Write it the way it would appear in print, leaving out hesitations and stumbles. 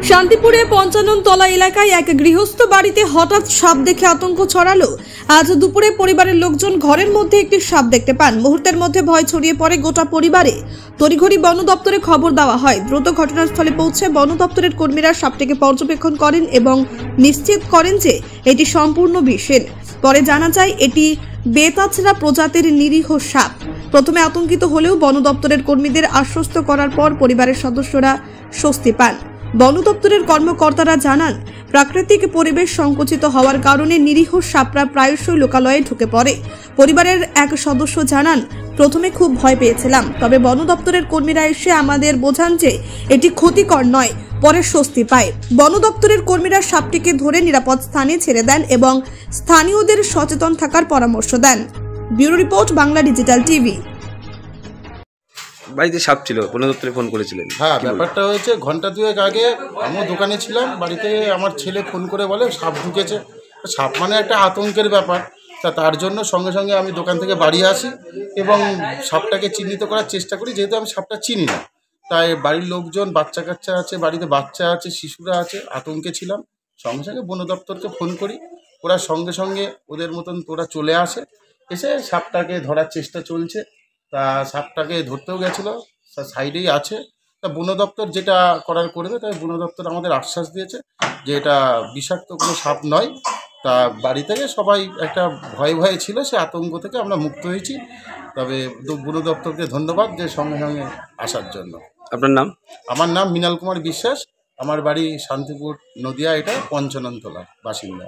শান্তিপুরে পঞ্চাননতলা এলাকায় এক গৃহস্থ বাড়িতে হঠাৎ সাপ দেখে আতঙ্ক ছড়ালো। আজ দুপুরে পরিবারের লোকজন ঘরের মধ্যে একটি সাপ দেখতে পান। মুহূর্তের মধ্যে ভয় ছড়িয়ে পড়ে গোটা পরিবারে। তড়িঘড়ি বন দপ্তরে খবর দেওয়া হয়। দ্রুত ঘটনাস্থলে পৌঁছে বন দপ্তরের কর্মীরা সাপটিকে পর্যবেক্ষণ করেন এবং নিশ্চিত করেন যে এটি সম্পূর্ণ বিষহীন। পরে জানা যায় এটি বেতাছড়া প্রজাতির নিরীহ সাপ। প্রথমে আতঙ্কিত হলেও বন দপ্তরের কর্মীদের আশ্বস্ত করার পর পরিবারের সদস্যরা স্বস্তি পান। বন দপ্তরের কর্মকর্তারা জানান, প্রাকৃতিক পরিবেশ সংকুচিত হওয়ার কারণে নিরীহ সাপরা প্রায়শই লোকালয়ে ঢুকে পড়ে। পরিবারের এক সদস্য জানান, প্রথমে খুব ভয় পেয়েছিলাম, তবে বন দপ্তরের কর্মীরা এসে আমাদের বোঝান যে এটি ক্ষতিকর নয়। পরে স্বস্তি পায়। বন দপ্তরের কর্মীরা সাপটিকে ধরে নিরাপদ স্থানে ছেড়ে দেন এবং স্থানীয়দের সচেতন থাকার পরামর্শ দেন। Bureau report, Bangla digital TV. বাড়িতে সাপ ছিল, বন দপ্তরে ফোন করেছিলেন? হ্যাঁ, ব্যাপারটা হয়েছে ঘন্টা দুয়েক আগে আমিও দোকানে ছিলাম। বাড়িতে আমার ছেলে ফোন করে বলে সাপ ঢুকেছে। সাপ মানে একটা আতঙ্কের ব্যাপার। তার জন্য সঙ্গে সঙ্গে আমি দোকান থেকে বাড়ি আসি এবং সাপটাকে চিহ্নিত করার চেষ্টা করি, যেহেতু আমি সাপটা চিনি না। তাই বাড়ির লোকজন, বাচ্চা কাচ্চা আছে, বাড়িতে বাচ্চা আছে, শিশুরা আছে, আতঙ্কে ছিলাম। সঙ্গে সঙ্গে বন দপ্তরকে ফোন করি। ওরা সঙ্গে সঙ্গে ওদের মতন ওরা চলে আসে। এসে সাপটাকে ধরার চেষ্টা চলছে। তা সাপটাকে ধরতেও গেছিলো, সাইডেই আছে। তা বন দপ্তর যেটা করার করবে, তাই বন দপ্তর আমাদের আশ্বাস দিয়েছে যে এটা বিষাক্ত কোনো সাপ নয়। তা বাড়ি থেকে সবাই একটা ভয়ে ছিল, সে আতঙ্ক থেকে আমরা মুক্ত হয়েছি। তবে বন দপ্তরকে ধন্যবাদ যে সঙ্গে সঙ্গে আসার জন্য। আপনার নাম? আমার নাম মৃণাল কুমার বিশ্বাস। আমার বাড়ি শান্তিপুর, নদিয়া। এটা পঞ্চাননতলা বাসিন্দা।